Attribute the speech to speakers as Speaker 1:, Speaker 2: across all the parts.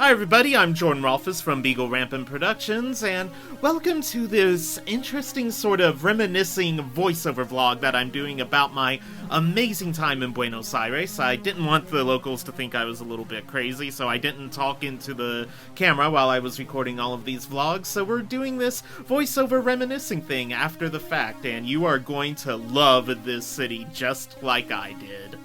Speaker 1: Hi everybody, I'm Jordan Rolfus from Beagle Rampant Productions, and welcome to this interesting sort of reminiscing voiceover vlog that I'm doing about my amazing time in Buenos Aires. I didn't want the locals to think I was a little bit crazy, so I didn't talk into the camera while I was recording all of these vlogs, so we're doing this voiceover reminiscing thing after the fact, and you are going to love this city just like I did.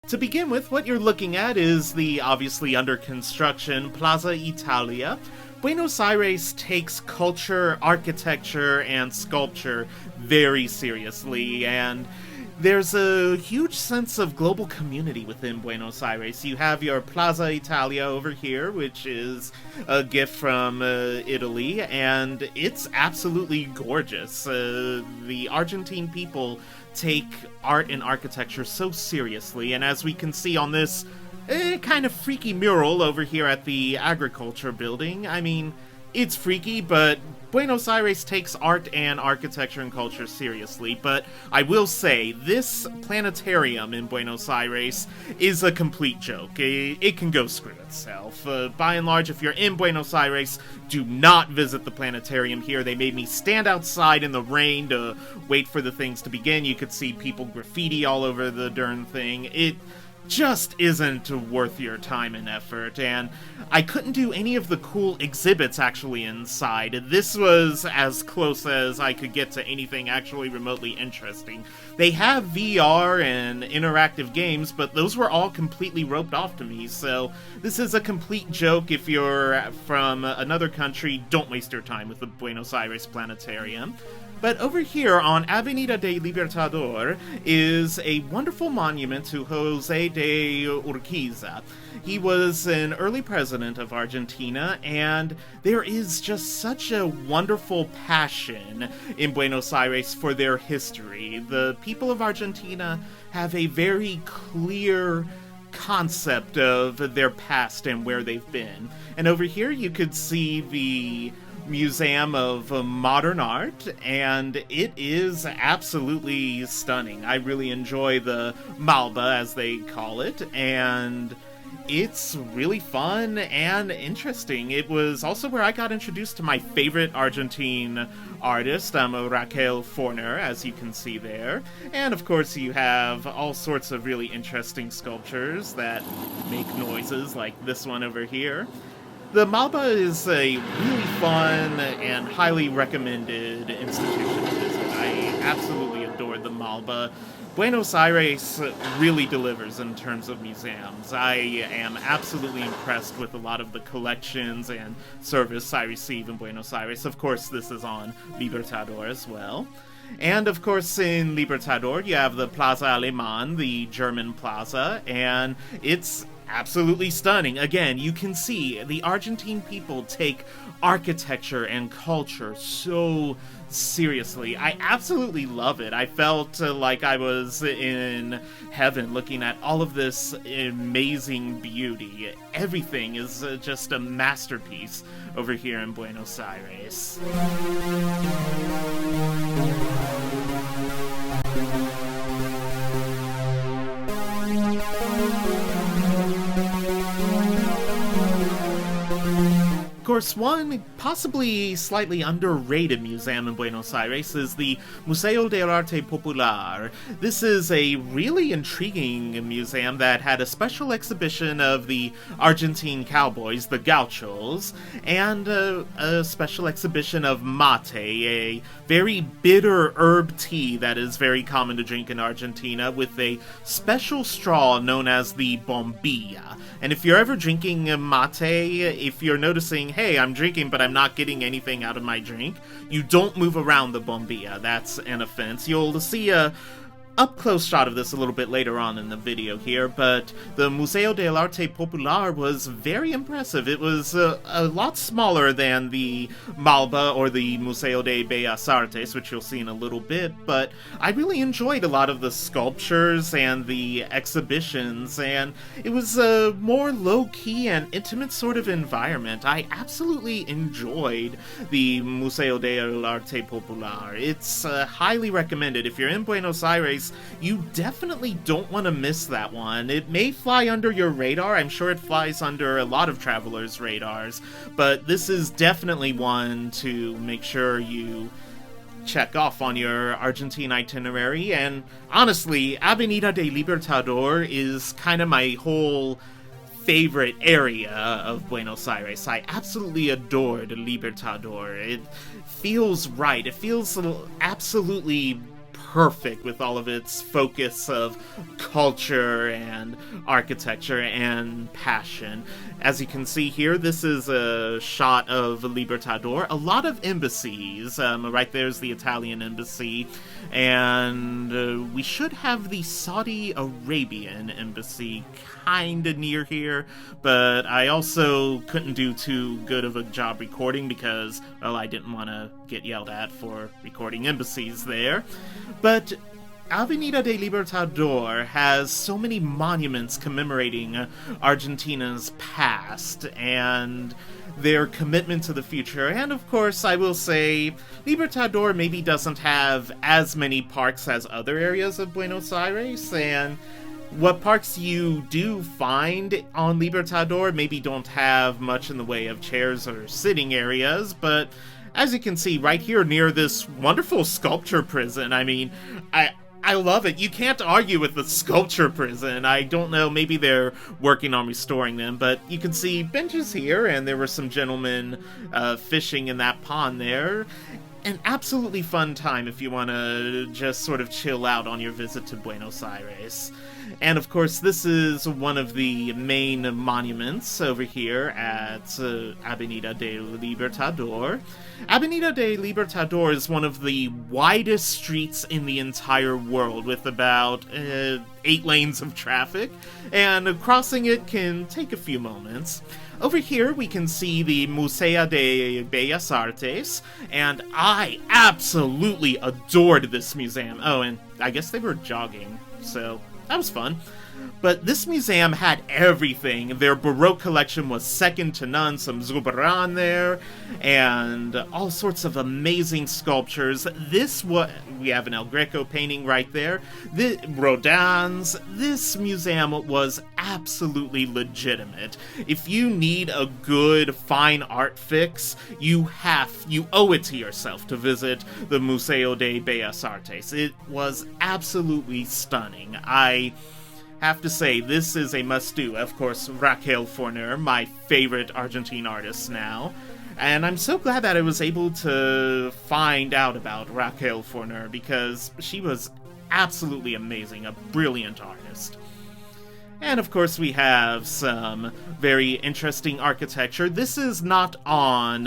Speaker 1: To begin with, what you're looking at is the obviously under construction Plaza Italia. Buenos Aires takes culture, architecture, and sculpture very seriously, and there's a huge sense of global community within Buenos Aires. You have your Plaza Italia over here, which is a gift from Italy, and it's absolutely gorgeous. The Argentine people take art and architecture so seriously, and as we can see on this kind of freaky mural over here at the agriculture building, I mean, it's freaky, but Buenos Aires takes art and architecture and culture seriously, but I will say, this planetarium in Buenos Aires is a complete joke. It can go screw itself. By and large, if you're in Buenos Aires, do not visit the planetarium here. They made me stand outside in the rain to wait for the things to begin. You could see people graffiti all over the darn thing. It just isn't worth your time and effort, and I couldn't do any of the cool exhibits actually inside. This was as close as I could get to anything actually remotely interesting. They have VR and interactive games, but those were all completely roped off to me, so this is a complete joke. If you're from another country, don't waste your time with the Buenos Aires Planetarium. But over here on Avenida de Libertador is a wonderful monument to José de Urquiza. He was an early president of Argentina, and there is just such a wonderful passion in Buenos Aires for their history. The people of Argentina have a very clear concept of their past and where they've been. And over here you could see the Museum of Modern Art, and it is absolutely stunning. I really enjoy the MALBA, as they call it, and it's really fun and interesting. It was also where I got introduced to my favorite Argentine artist, Raquel Forner, as you can see there. And of course you have all sorts of really interesting sculptures that make noises, like this one over here. The MALBA is a really fun and highly recommended institution to visit. I absolutely adore the MALBA. Buenos Aires really delivers in terms of museums. I am absolutely impressed with a lot of the collections and service I receive in Buenos Aires. Of course, this is on Libertador as well. And of course in Libertador you have the Plaza Alemán, the German plaza, and it's absolutely stunning. Again, you can see the Argentine people take architecture and culture so seriously. I absolutely love it. I felt like I was in heaven looking at all of this amazing beauty. Everything is just a masterpiece over here in Buenos Aires. Of course, one possibly slightly underrated museum in Buenos Aires is the Museo del Arte Popular. This is a really intriguing museum that had a special exhibition of the Argentine cowboys, the gauchos, and a special exhibition of mate, a very bitter herb tea that is very common to drink in Argentina, with a special straw known as the bombilla. And if you're ever drinking mate, if you're noticing, hey, I'm drinking but I'm not getting anything out of my drink, you don't move around the bombilla. That's an offense. You'll see a up-close shot of this a little bit later on in the video here, but the Museo del Arte Popular was very impressive. It was a lot smaller than the MALBA or the Museo de Bellas Artes, which you'll see in a little bit, but I really enjoyed a lot of the sculptures and the exhibitions, and it was a more low-key and intimate sort of environment. I absolutely enjoyed the Museo del Arte Popular. It's highly recommended. If you're in Buenos Aires, you definitely don't want to miss that one. It may fly under your radar. I'm sure it flies under a lot of travelers' radars, but this is definitely one to make sure you check off on your Argentine itinerary. And honestly, Avenida de Libertador is kind of my whole favorite area of Buenos Aires. I absolutely adored Libertador. It feels right. It feels absolutely perfect with all of its focus of culture and architecture and passion. As you can see here, this is a shot of Libertador. A lot of embassies. Right there's the Italian embassy. And we should have the Saudi Arabian embassy kinda near here, but I also couldn't do too good of a job recording because, well, I didn't want to get yelled at for recording embassies there. But Avenida de Libertador has so many monuments commemorating Argentina's past and their commitment to the future. And of course, I will say, Libertador maybe doesn't have as many parks as other areas of Buenos Aires, and what parks you do find on Libertador maybe don't have much in the way of chairs or sitting areas, but as you can see right here near this wonderful sculpture prison, I mean, I love it. You can't argue with the sculpture prison. I don't know, maybe they're working on restoring them, but you can see benches here, and there were some gentlemen fishing in that pond there. An absolutely fun time if you want to just sort of chill out on your visit to Buenos Aires. And of course, this is one of the main monuments over here at Avenida de Libertador. Avenida de Libertador is one of the widest streets in the entire world, with about 8 lanes of traffic, and crossing it can take a few moments. Over here, we can see the Museo de Bellas Artes, and I absolutely adored this museum. Oh, and I guess they were jogging, so that was fun. But this museum had everything. Their Baroque collection was second to none, some Zurbarán there, and all sorts of amazing sculptures. We have an El Greco painting right there. Rodin's. This museum was absolutely legitimate. If you need a good fine art fix, you owe it to yourself to visit the Museo de Bellas Artes. It was absolutely stunning. I have to say, this is a must-do. Of course, Raquel Forner, my favorite Argentine artist now. And I'm so glad that I was able to find out about Raquel Forner, because she was absolutely amazing, a brilliant artist. And of course we have some very interesting architecture. This is not on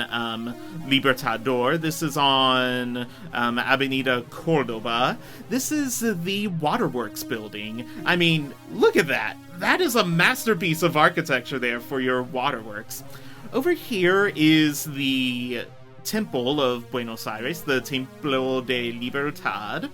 Speaker 1: Libertador, this is on Avenida Cordoba. This is the Waterworks building. I mean, look at that! That is a masterpiece of architecture there for your waterworks. Over here is the Temple of Buenos Aires, the Templo de Libertad.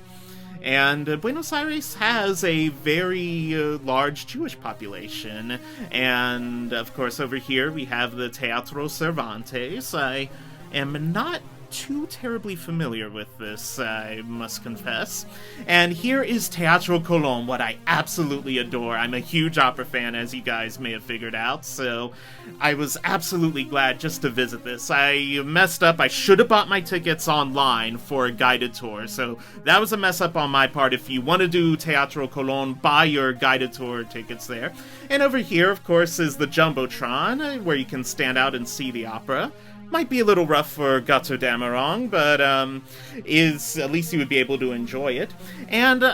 Speaker 1: And Buenos Aires has a very large Jewish population. And, of course, over here we have the Teatro Cervantes. I am not too terribly familiar with this, I must confess. And here is Teatro Colon, what I absolutely adore. I'm a huge opera fan, as you guys may have figured out, so I was absolutely glad just to visit this. I messed up. I should have bought my tickets online for a guided tour, so that was a mess up on my part. If you want to do Teatro Colon, buy your guided tour tickets there. And over here, of course, is the Jumbotron, where you can stand out and see the opera. Might be a little rough for Gato Damarong, but at least you would be able to enjoy it. And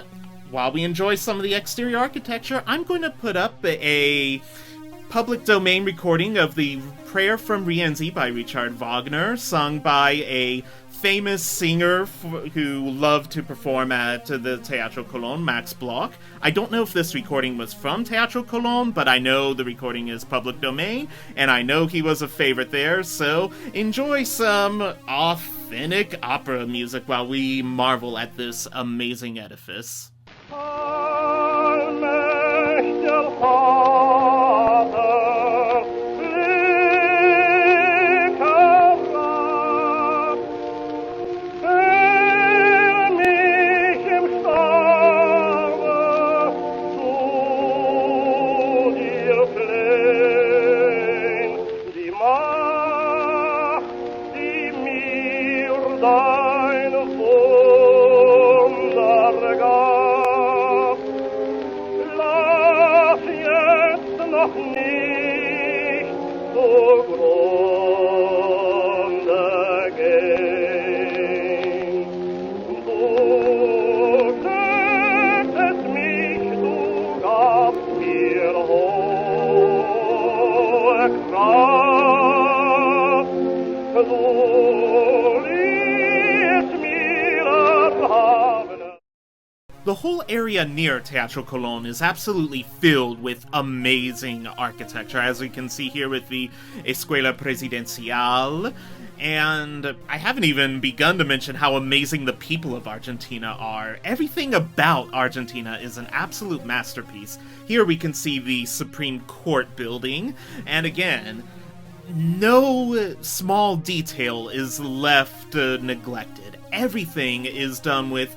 Speaker 1: while we enjoy some of the exterior architecture, I'm going to put up a public domain recording of the Prayer from Rienzi by Richard Wagner, sung by a famous singer who loved to perform at the Teatro Colon, Max Bloch. I don't know if this recording was from Teatro Colon, but I know the recording is public domain, and I know he was a favorite there, so enjoy some authentic opera music while we marvel at this amazing edifice. The whole area near Teatro Colon is absolutely filled with amazing architecture, as we can see here with the Escuela Presidencial, and I haven't even begun to mention how amazing the people of Argentina are. Everything about Argentina is an absolute masterpiece. Here we can see the Supreme Court building, and again, no small detail is left neglected. Everything is done with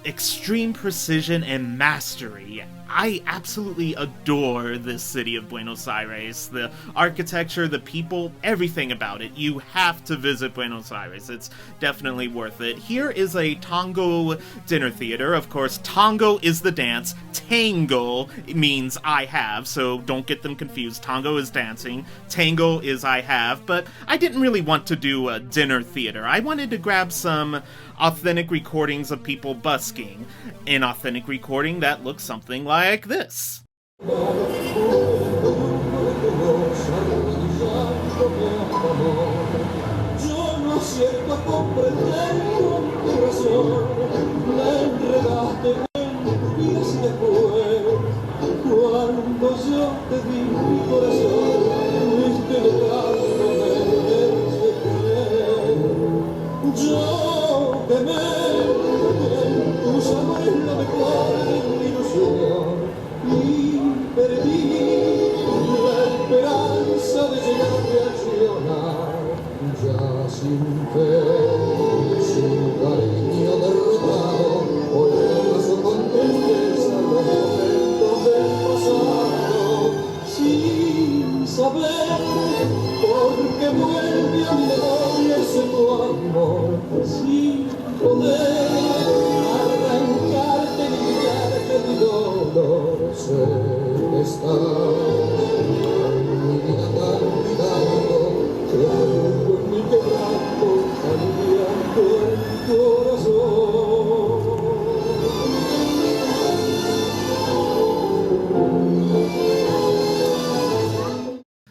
Speaker 1: extreme precision and mastery. I absolutely adore this city of Buenos Aires. The architecture, the people, everything about it. You have to visit Buenos Aires. It's definitely worth it. Here is a tango dinner theater. Of course, tango is the dance. Tango means I have, so don't get them confused. Tango is dancing. Tango is I have, but I didn't really want to do a dinner theater. I wanted to grab some authentic recordings of people busking. An authentic recording that looks something like this.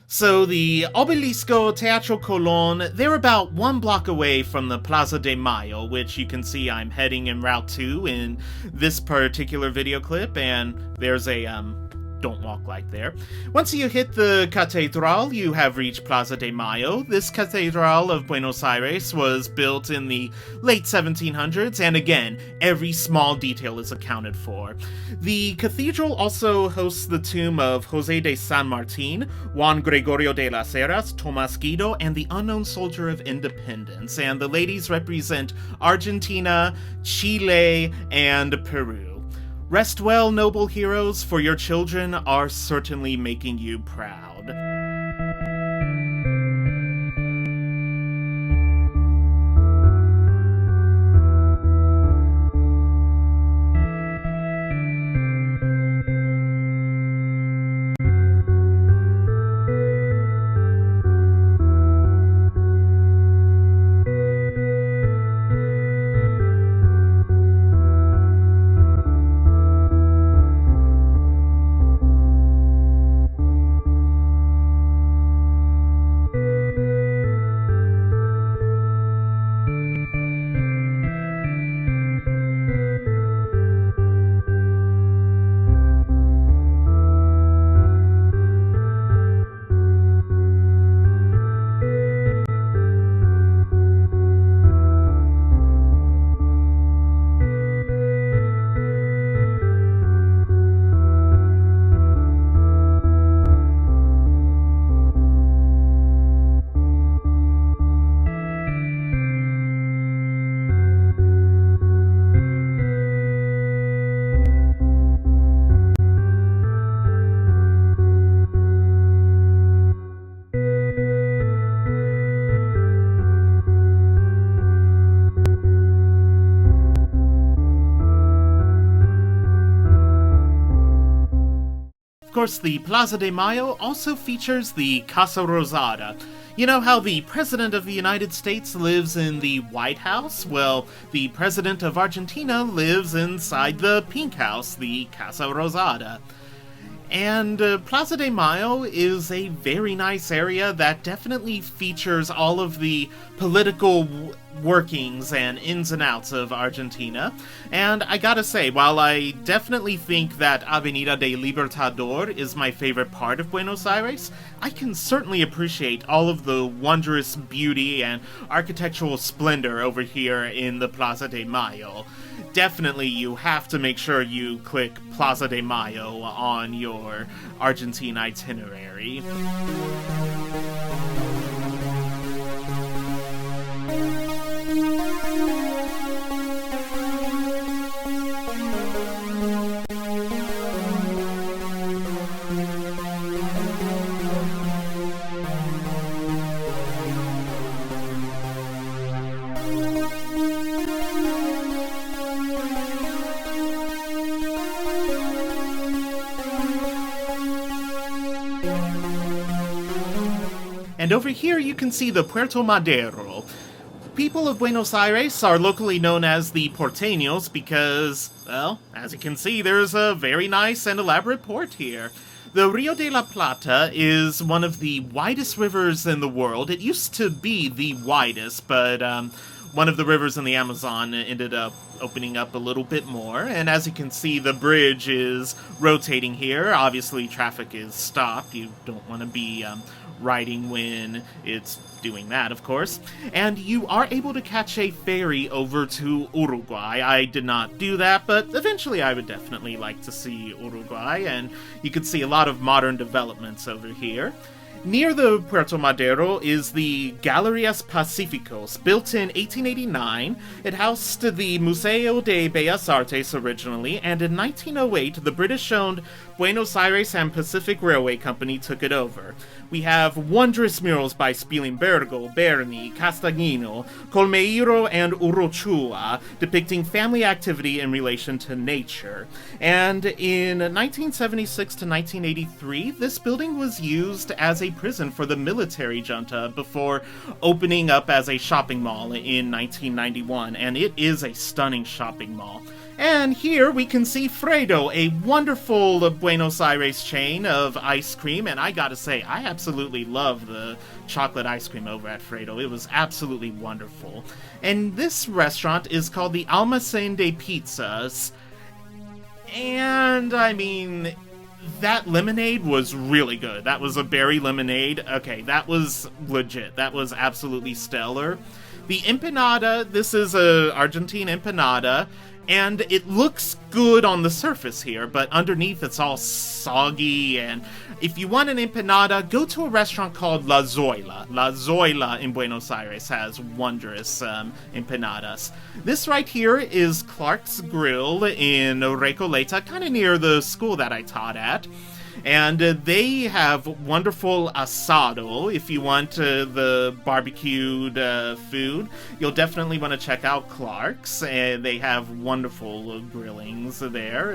Speaker 1: So the Obelisco, Teatro Colon, they're about 1 block away from the Plaza de Mayo, which you can see I'm heading en route to in this particular video clip, and there's a, don't walk like there. Once you hit the Catedral, you have reached Plaza de Mayo. This Cathedral of Buenos Aires was built in the late 1700s, and again, every small detail is accounted for. The cathedral also hosts the tomb of José de San Martín, Juan Gregorio de las Heras, Tomás Guido, and the unknown soldier of independence, and the ladies represent Argentina, Chile, and Peru. Rest well, noble heroes, for your children are certainly making you proud. course, the Plaza de Mayo also features the Casa Rosada. You know how the President of the United States lives in the White House? Well, the President of Argentina lives inside the Pink House, the Casa Rosada. And Plaza de Mayo is a very nice area that definitely features all of the political workings and ins and outs of Argentina. And I gotta say, while I definitely think that Avenida de Libertador is my favorite part of Buenos Aires, I can certainly appreciate all of the wondrous beauty and architectural splendor over here in the Plaza de Mayo. Definitely you have to make sure you click Plaza de Mayo on your Argentine itinerary. And over here you can see the Puerto Madero. People of Buenos Aires are locally known as the Porteños because, well, as you can see, there's a very nice and elaborate port here. The Rio de la Plata is one of the widest rivers in the world. It used to be the widest, but one of the rivers in the Amazon ended up opening up a little bit more. And as you can see, the bridge is rotating here. Obviously, traffic is stopped. You don't want to be riding when it's doing that, of course. And you are able to catch a ferry over to Uruguay. I did not do that, but eventually I would definitely like to see Uruguay, and you can see a lot of modern developments over here. Near the Puerto Madero is the Galerias Pacifico. Built in 1889, it housed the Museo de Bellas Artes originally, and in 1908, the British-owned Buenos Aires and Pacific Railway Company took it over. We have wondrous murals by Spilimbergo, Berni, Castagnino, Colmeiro, and Urochua, depicting family activity in relation to nature. And in 1976 to 1983, this building was used as a prison for the military junta before opening up as a shopping mall in 1991, and it is a stunning shopping mall. And here we can see Fredo, a wonderful Buenos Aires chain of ice cream, and I gotta say, I absolutely love the chocolate ice cream over at Fredo. It was absolutely wonderful. And this restaurant is called the Almacén de Pizzas, and I mean, that lemonade was really good. That was a berry lemonade. Okay, that was legit. That was absolutely stellar. The empanada, this is a Argentine empanada, and it looks good on the surface here, but underneath it's all soggy, and if you want an empanada, go to a restaurant called La Zoila. La Zoila in Buenos Aires has wondrous empanadas. This right here is Clark's Grill in Recoleta, kind of near the school that I taught at. And they have wonderful asado. If you want the barbecued food, you'll definitely want to check out Clark's. They have wonderful grillings there.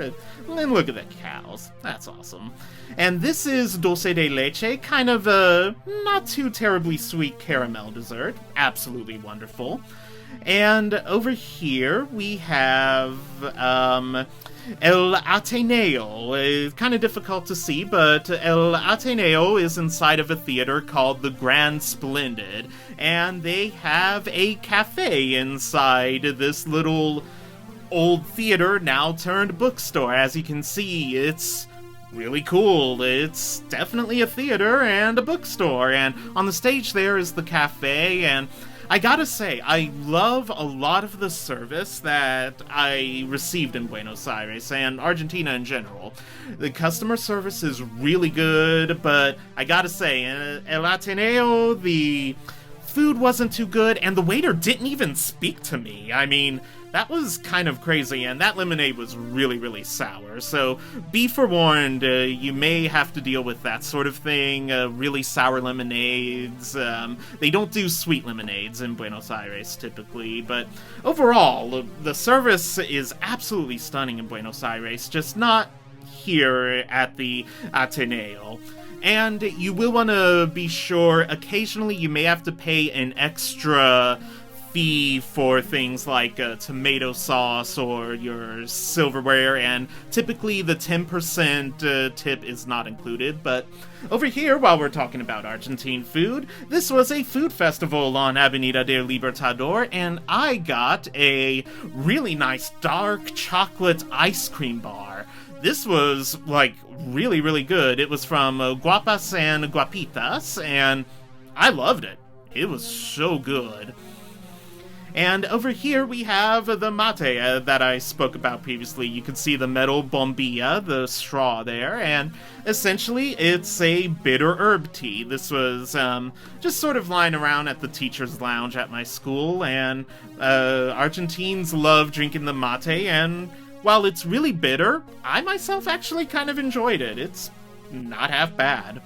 Speaker 1: And look at the cows. That's awesome. And this is dulce de leche, kind of a not too terribly sweet caramel dessert. Absolutely wonderful. And over here we have El Ateneo. It's kind of difficult to see, but El Ateneo is inside of a theater called the Grand Splendid, and they have a cafe inside this little old theater now turned bookstore. As you can see, it's really cool. It's definitely a theater and a bookstore, and on the stage there is the cafe, and I gotta say, I love a lot of the service that I received in Buenos Aires and Argentina in general. The customer service is really good, but I gotta say, El Ateneo, the food wasn't too good, and the waiter didn't even speak to me. I mean, that was kind of crazy, and that lemonade was really, really sour. So be forewarned, you may have to deal with that sort of thing, really sour lemonades. They don't do sweet lemonades in Buenos Aires, typically, but overall, the service is absolutely stunning in Buenos Aires, just not here at the Ateneo. And you will want to be sure, occasionally you may have to pay an extra fee for things like tomato sauce or your silverware, and typically the 10% tip is not included. But over here, while we're talking about Argentine food, this was a food festival on Avenida del Libertador, and I got a really nice dark chocolate ice cream bar. This was, like, really, really good. It was from Guapas and Guapitas, and I loved it. It was so good. And over here we have the mate that I spoke about previously. You can see the metal bombilla, the straw there, and essentially it's a bitter herb tea. This was just sort of lying around at the teacher's lounge at my school, and Argentines love drinking the mate, and while it's really bitter, I myself actually kind of enjoyed it. It's not half bad.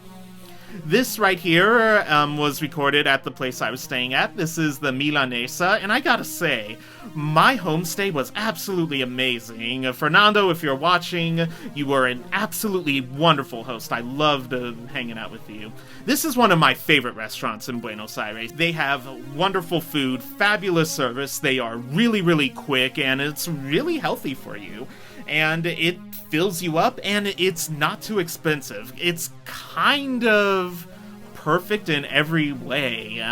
Speaker 1: This right here was recorded at the place I was staying at. This is the Milanesa, and I gotta say, my homestay was absolutely amazing. Fernando, if you're watching, you were an absolutely wonderful host. I loved hanging out with you. This is one of my favorite restaurants in Buenos Aires. They have wonderful food, fabulous service, they are really, really quick, and it's really healthy for you. And it fills you up, and it's not too expensive. It's kind of perfect in every way.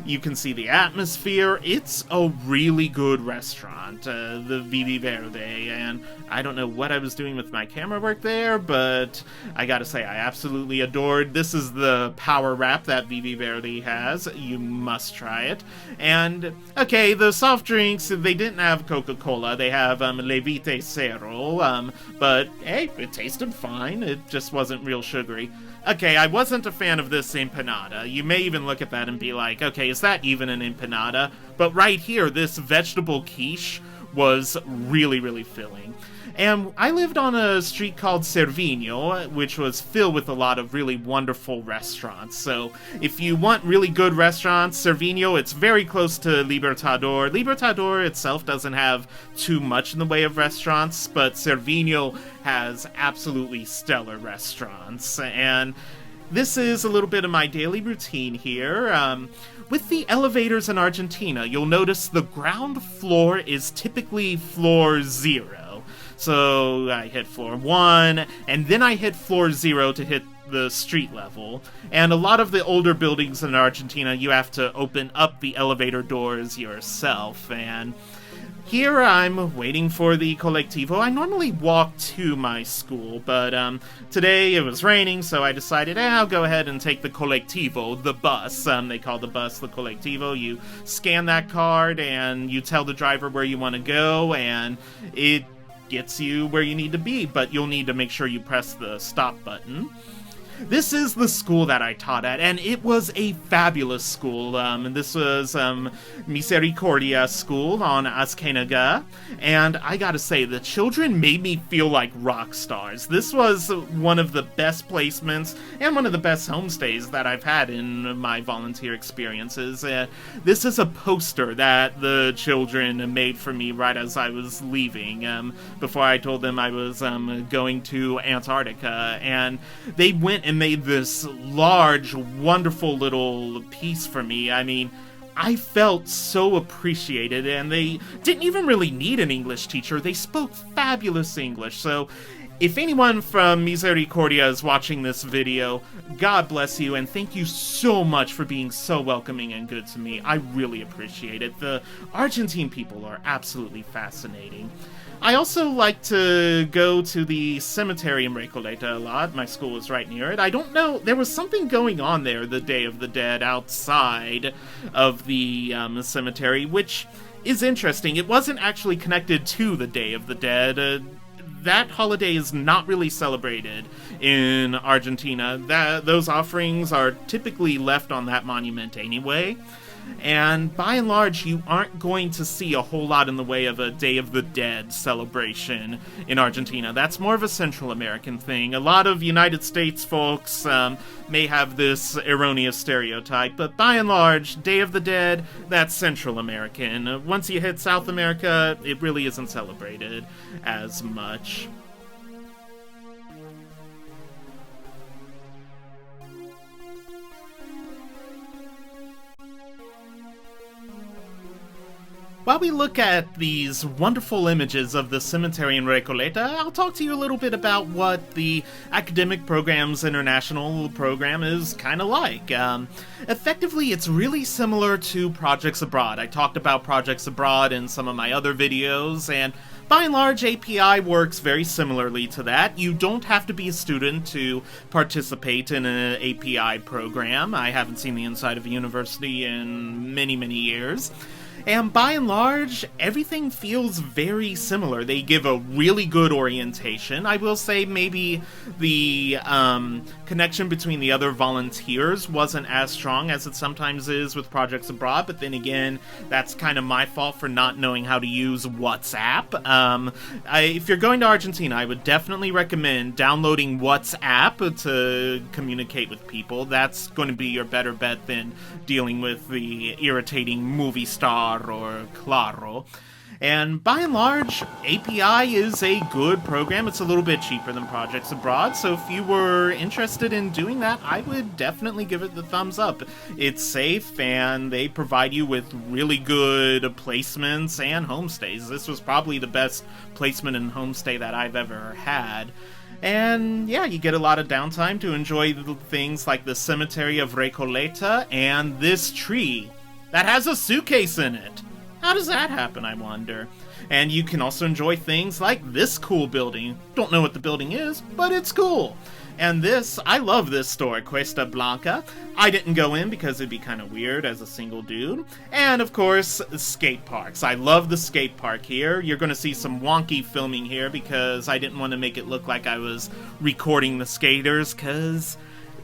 Speaker 1: You can see the atmosphere. It's a really good restaurant, the Vivi Verde, and I don't know what I was doing with my camera work there, but I gotta say, I absolutely adored. This is the power wrap that Vivi Verde has. You must try it. And, okay, the soft drinks, they didn't have Coca-Cola. They have Levite Cero, but, hey, it tasted fine. It just wasn't real sugary. Okay, I wasn't a fan of this empanada. You may even look at that and be like, okay, is that even an empanada? But right here, this vegetable quiche was really, really filling. And I lived on a street called Cervinho, which was filled with a lot of really wonderful restaurants. So if you want really good restaurants, Cervinho, it's very close to Libertador. Libertador itself doesn't have too much in the way of restaurants, but Cervinho has absolutely stellar restaurants. And this is a little bit of my daily routine here. With the elevators in Argentina, you'll notice the ground floor is typically floor 0. So I hit floor 1, and then I hit floor 0 to hit the street level. And a lot of the older buildings in Argentina, you have to open up the elevator doors yourself. And here I'm waiting for the colectivo. I normally walk to my school, but today it was raining, so I decided I'll go ahead and take the colectivo, the bus. They call the bus the colectivo. You scan that card and you tell the driver where you want to go, and it gets you where you need to be, but you'll need to make sure you press the stop button. This is the school that I taught at, and it was a fabulous school. And this was Misericordia School on Azkenaga, and I gotta say, the children made me feel like rock stars. This was one of the best placements and one of the best homestays that I've had in my volunteer experiences. This is a poster that the children made for me right as I was leaving, before I told them I was going to Antarctica, and they went and made this large, wonderful little piece for me. I mean, I felt so appreciated, and they didn't even really need an English teacher. They spoke fabulous English, so if anyone from Misericordia is watching this video, God bless you, and thank you so much for being so welcoming and good to me. I really appreciate it. The Argentine people are absolutely fascinating. I also like to go to the cemetery in Recoleta a lot. My school was right near it. I don't know, there was something going on there the Day of the Dead outside of the cemetery, which is interesting. It wasn't actually connected to the Day of the Dead. That holiday is not really celebrated in Argentina. Those offerings are typically left on that monument anyway. And by and large, you aren't going to see a whole lot in the way of a Day of the Dead celebration in Argentina. That's more of a Central American thing. A lot of United States folks may have this erroneous stereotype, but by and large, Day of the Dead, that's Central American. Once you hit South America, it really isn't celebrated as much. While we look at these wonderful images of the cemetery in Recoleta, I'll talk to you a little bit about what the Academic Programs International program is kind of like. Effectively, it's really similar to projects abroad. I talked about projects abroad in some of my other videos, and by and large, API works very similarly to that. You don't have to be a student to participate in an API program. I haven't seen the inside of a university in many, many years. And by and large, everything feels very similar. They give a really good orientation. I will say maybe the connection between the other volunteers wasn't as strong as it sometimes is with projects abroad, but then again, that's kind of my fault for not knowing how to use WhatsApp. If you're going to Argentina, I would definitely recommend downloading WhatsApp to communicate with people. That's going to be your better bet than dealing with the irritating movie star or Claro. And by and large, API is a good program. It's a little bit cheaper than projects abroad, so if you were interested in doing that, I would definitely give it the thumbs up. It's safe, and they provide you with really good placements and homestays. This was probably the best placement and homestay that I've ever had. And yeah, you get a lot of downtime to enjoy things like the Cemetery of Recoleta and this tree that has a suitcase in it. How does that happen, I wonder? And you can also enjoy things like this cool building. Don't know what the building is, but it's cool. And this, I love this store, Cuesta Blanca. I didn't go in because it'd be kind of weird as a single dude. And of course, skate parks. I love the skate park here. You're going to see some wonky filming here because I didn't want to make it look like I was recording the skaters, because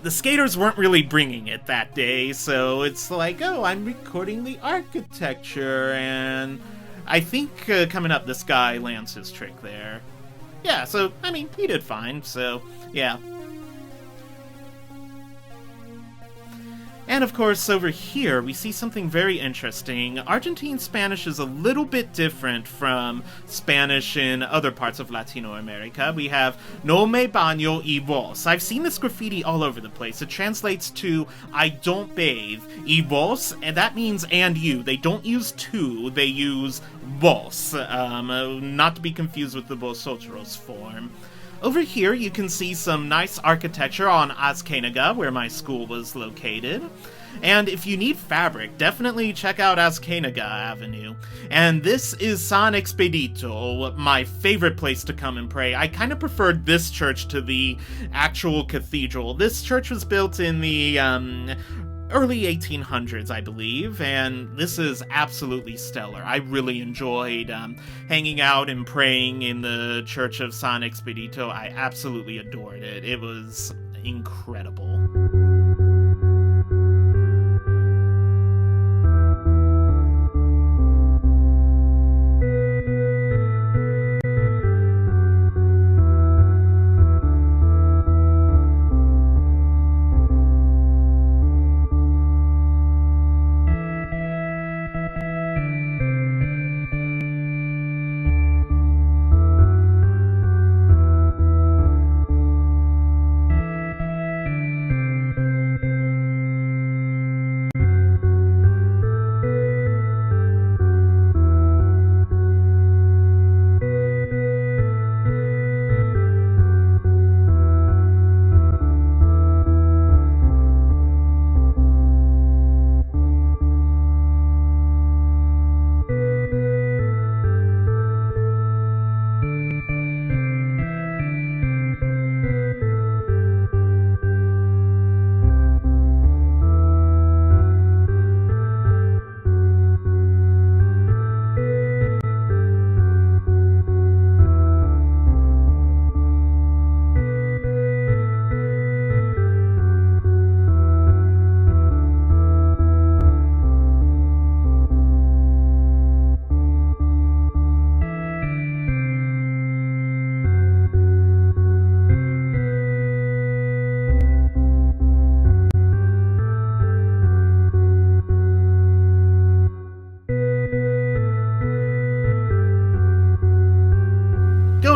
Speaker 1: the skaters weren't really bringing it that day, so it's like, oh, I'm recording the architecture, and I think coming up, this guy lands his trick there. Yeah, so, I mean, he did fine, so, yeah. And of course, over here, we see something very interesting. Argentine Spanish is a little bit different from Spanish in other parts of Latino America. We have no me baño y vos. I've seen this graffiti all over the place. It translates to I don't bathe, y vos, and that means and you. They don't use tu, they use vos, not to be confused with the vosotros form. Over here, you can see some nice architecture on Azquenaga, where my school was located. And if you need fabric, definitely check out Azquenaga Avenue. And this is San Expedito, my favorite place to come and pray. I kind of preferred this church to the actual cathedral. This church was built in the early 1800s, I believe, and this is absolutely stellar. I really enjoyed hanging out and praying in the Church of San Expedito. I absolutely adored it. It was incredible.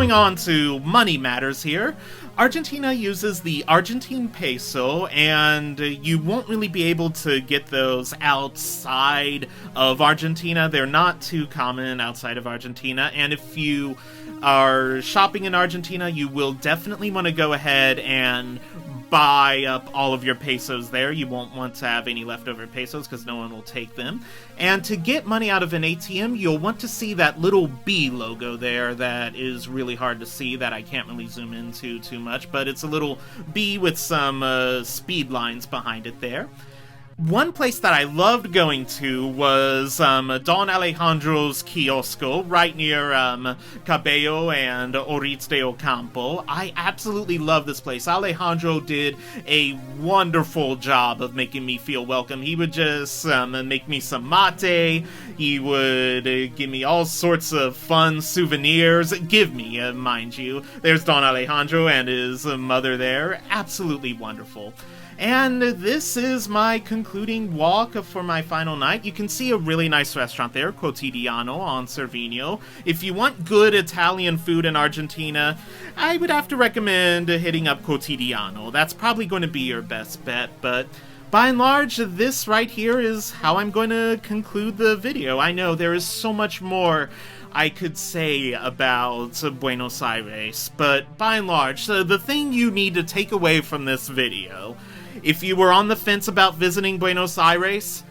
Speaker 1: going on to money matters here. Argentina uses the Argentine peso, and you won't really be able to get those outside of Argentina. They're not too common outside of Argentina, and if you are shopping in Argentina, you will definitely want to go ahead and buy up all of your pesos there. You won't want to have any leftover pesos because no one will take them. And to get money out of an ATM, you'll want to see that little B logo there that is really hard to see, that I can't really zoom into too much, but it's a little B with some speed lines behind it there. One place that I loved going to was Don Alejandro's Kiosco, right near Cabello and Oritz de Ocampo. I absolutely love this place. Alejandro did a wonderful job of making me feel welcome. He would just make me some mate. He would give me all sorts of fun souvenirs. Give me, mind you. There's Don Alejandro and his mother there. Absolutely wonderful. And this is my concluding walk for my final night. You can see a really nice restaurant there, Quotidiano on Cervino. If you want good Italian food in Argentina, I would have to recommend hitting up Quotidiano. That's probably going to be your best bet, but by and large, this right here is how I'm going to conclude the video. I know there is so much more I could say about Buenos Aires, but by and large, the thing you need to take away from this video, if you were on the fence about visiting Buenos Aires,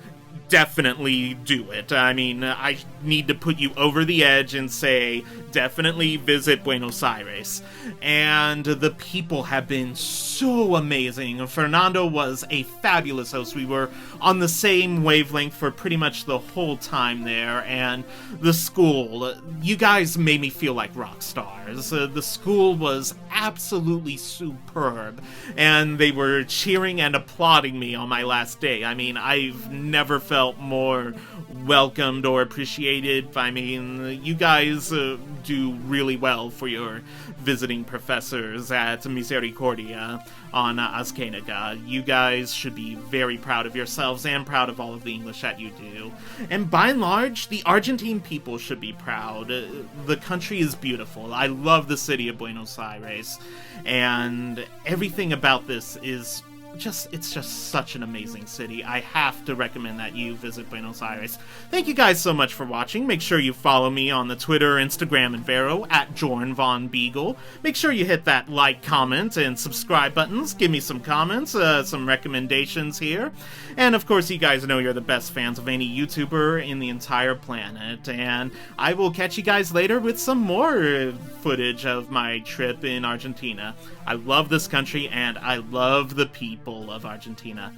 Speaker 1: definitely do it. I mean, I need to put you over the edge and say, definitely visit Buenos Aires. And the people have been so amazing. Fernando was a fabulous host. We were on the same wavelength for pretty much the whole time there. And the school, you guys made me feel like rock stars. The school was absolutely superb. And they were cheering and applauding me on my last day. I mean, I've never felt more welcomed or appreciated. I mean, you guys do really well for your visiting professors at Misericordia on Azquenaga. You guys should be very proud of yourselves and proud of all of the English that you do. And by and large, the Argentine people should be proud. The country is beautiful. I love the city of Buenos Aires. And everything about this is it's just such an amazing city. I have to recommend that you visit Buenos Aires. Thank you guys so much for watching. Make sure you follow me on the Twitter, Instagram, and Vero at Jorn Von Beagle. Make sure you hit that like, comment, and subscribe buttons. Give me some comments, some recommendations here. And of course, you guys know you're the best fans of any YouTuber in the entire planet. And I will catch you guys later with some more footage of my trip in Argentina. I love this country, and I love the people of Argentina.